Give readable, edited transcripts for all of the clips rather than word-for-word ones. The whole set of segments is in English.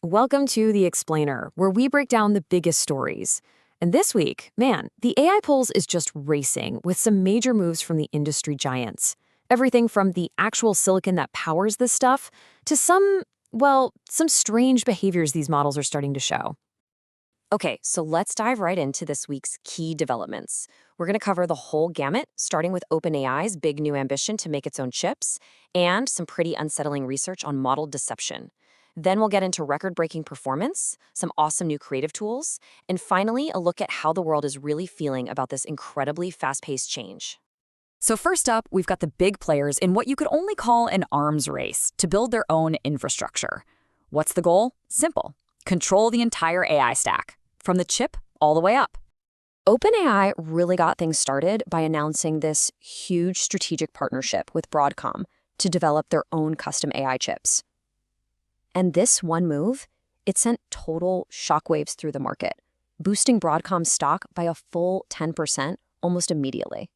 Welcome to The Explainer, where we break down the biggest stories. And this week, man, the AI polls is just racing with some major moves from the industry giants. Everything from the actual silicon that powers this stuff to some strange behaviors these models are starting to show. Okay, so let's dive right into this week's key developments. We're going to cover the whole gamut, starting with OpenAI's big new ambition to make its own chips, and some pretty unsettling research on model deception. Then we'll get into record-breaking performance, some awesome new creative tools, and finally, a look at how the world is really feeling about this incredibly fast-paced change. So first up, we've got the big players in what you could only call an arms race to build their own infrastructure. What's the goal? Simple. Control the entire AI stack, from the chip all the way up. OpenAI really got things started by announcing this huge strategic partnership with Broadcom to develop their own custom AI chips. And this one move, it sent total shockwaves through the market, boosting Broadcom's stock by a full 10% almost immediately.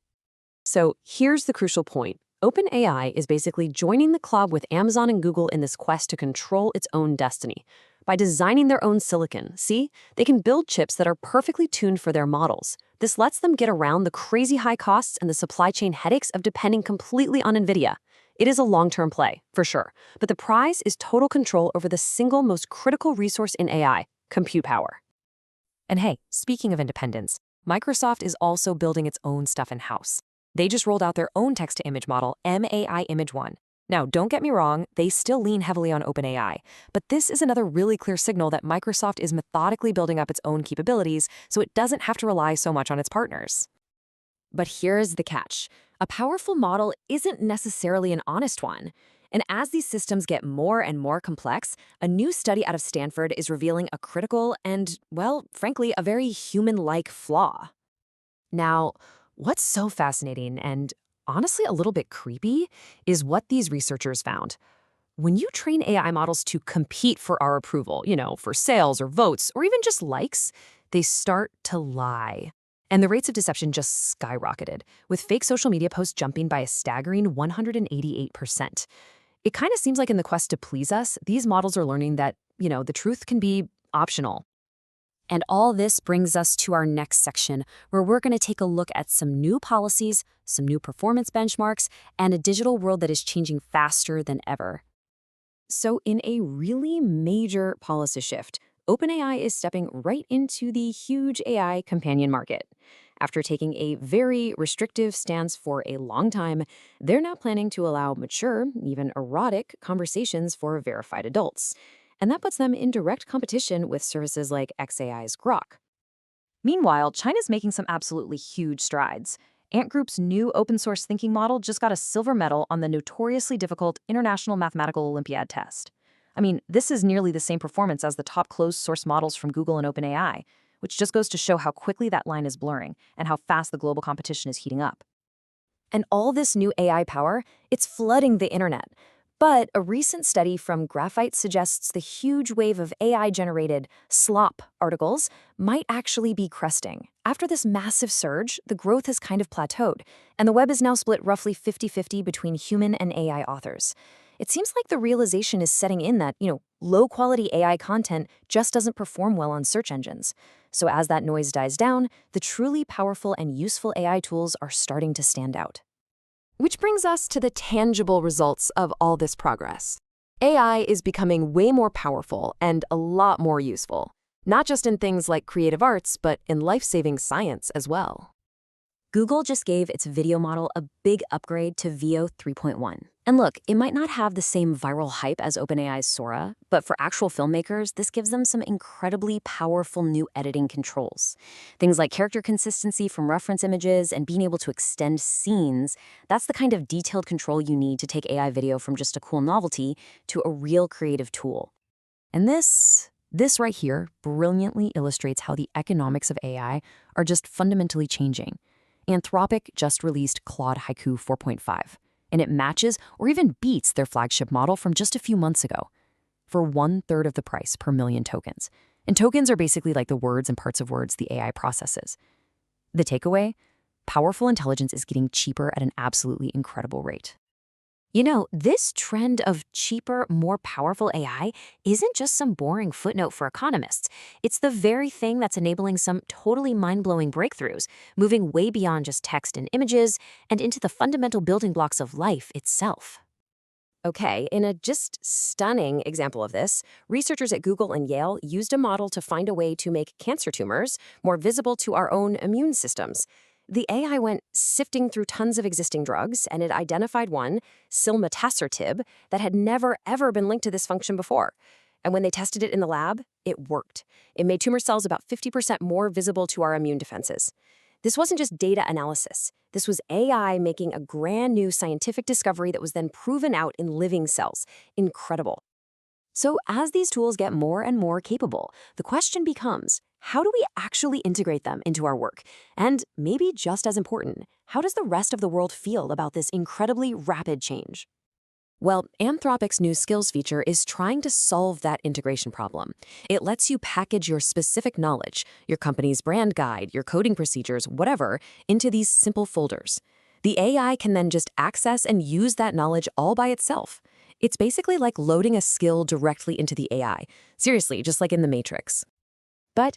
So here's the crucial point. OpenAI is basically joining the club with Amazon and Google in this quest to control its own destiny. By designing their own silicon, see, they can build chips that are perfectly tuned for their models. This lets them get around the crazy high costs and the supply chain headaches of depending completely on NVIDIA. It is a long-term play, for sure, but the prize is total control over the single most critical resource in AI, compute power. And hey, speaking of independence, Microsoft is also building its own stuff in-house. They just rolled out their own text-to-image model, MAI Image 1. Now, don't get me wrong, they still lean heavily on OpenAI, but this is another really clear signal that Microsoft is methodically building up its own capabilities so it doesn't have to rely so much on its partners. But here's the catch. A powerful model isn't necessarily an honest one. And as these systems get more and more complex, a new study out of Stanford is revealing a critical and, well, frankly, a very human-like flaw. Now, what's so fascinating and honestly a little bit creepy is what these researchers found. When you train AI models to compete for our approval, for sales or votes or even just likes, they start to lie. And the rates of deception just skyrocketed, with fake social media posts jumping by a staggering 188%. It kind of seems like in the quest to please us, these models are learning that, the truth can be optional. And all this brings us to our next section, where we're going to take a look at some new policies, some new performance benchmarks, and a digital world that is changing faster than ever. So in a really major policy shift, OpenAI is stepping right into the huge AI companion market. After taking a very restrictive stance for a long time, they're now planning to allow mature, even erotic, conversations for verified adults. And that puts them in direct competition with services like xAI's Grok. Meanwhile, China's making some absolutely huge strides. Ant Group's new open-source thinking model just got a silver medal on the notoriously difficult International Mathematical Olympiad test. I mean, this is nearly the same performance as the top closed-source models from Google and OpenAI, which just goes to show how quickly that line is blurring and how fast the global competition is heating up. And all this new AI power, it's flooding the internet. But a recent study from Graphite suggests the huge wave of AI-generated slop articles might actually be cresting. After this massive surge, the growth has kind of plateaued, and the web is now split roughly 50-50 between human and AI authors. It seems like the realization is setting in that, low-quality AI content just doesn't perform well on search engines. So as that noise dies down, the truly powerful and useful AI tools are starting to stand out. Which brings us to the tangible results of all this progress. AI is becoming way more powerful and a lot more useful, not just in things like creative arts, but in life-saving science as well. Google just gave its video model a big upgrade to Veo 3.1. And look, it might not have the same viral hype as OpenAI's Sora, but for actual filmmakers, this gives them some incredibly powerful new editing controls. Things like character consistency from reference images and being able to extend scenes, that's the kind of detailed control you need to take AI video from just a cool novelty to a real creative tool. And this right here brilliantly illustrates how the economics of AI are just fundamentally changing. Anthropic just released Claude Haiku 4.5, and it matches or even beats their flagship model from just a few months ago for 1/3 of the price per million tokens. And tokens are basically like the words and parts of words the AI processes. The takeaway? Powerful intelligence is getting cheaper at an absolutely incredible rate. This trend of cheaper, more powerful AI isn't just some boring footnote for economists. It's the very thing that's enabling some totally mind-blowing breakthroughs, moving way beyond just text and images and into the fundamental building blocks of life itself. Okay, in a just stunning example of this, researchers at Google and Yale used a model to find a way to make cancer tumors more visible to our own immune systems. The AI went sifting through tons of existing drugs, and it identified one, silmatassertib, that had never, ever been linked to this function before. And when they tested it in the lab, it worked. It made tumor cells about 50% more visible to our immune defenses. This wasn't just data analysis. This was AI making a brand new scientific discovery that was then proven out in living cells. Incredible. So as these tools get more and more capable, the question becomes, how do we actually integrate them into our work? And maybe just as important, how does the rest of the world feel about this incredibly rapid change? Well, Anthropic's new skills feature is trying to solve that integration problem. It lets you package your specific knowledge, your company's brand guide, your coding procedures, whatever, into these simple folders. The AI can then just access and use that knowledge all by itself. It's basically like loading a skill directly into the AI. Seriously, just like in the Matrix. But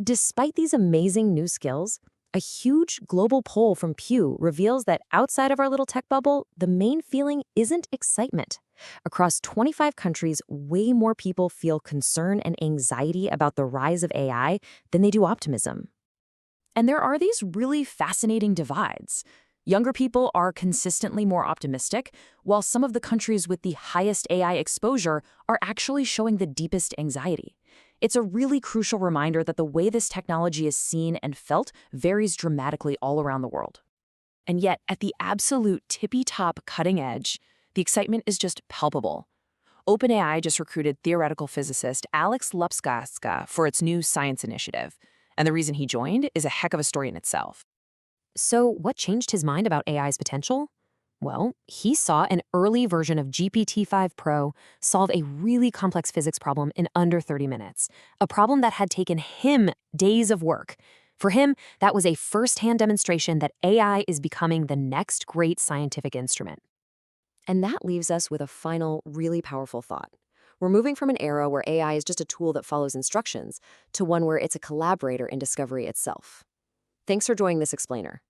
despite these amazing new skills, a huge global poll from Pew reveals that outside of our little tech bubble, the main feeling isn't excitement. Across 25 countries, way more people feel concern and anxiety about the rise of AI than they do optimism. And there are these really fascinating divides. Younger people are consistently more optimistic, while some of the countries with the highest AI exposure are actually showing the deepest anxiety. It's a really crucial reminder that the way this technology is seen and felt varies dramatically all around the world. And yet, at the absolute tippy-top cutting edge, the excitement is just palpable. OpenAI just recruited theoretical physicist Alex Lupskaska for its new science initiative. And the reason he joined is a heck of a story in itself. So what changed his mind about AI's potential? Well, he saw an early version of GPT-5 Pro solve a really complex physics problem in under 30 minutes, a problem that had taken him days of work. For him, that was a first-hand demonstration that AI is becoming the next great scientific instrument. And that leaves us with a final, really powerful thought. We're moving from an era where AI is just a tool that follows instructions to one where it's a collaborator in discovery itself. Thanks for joining this explainer.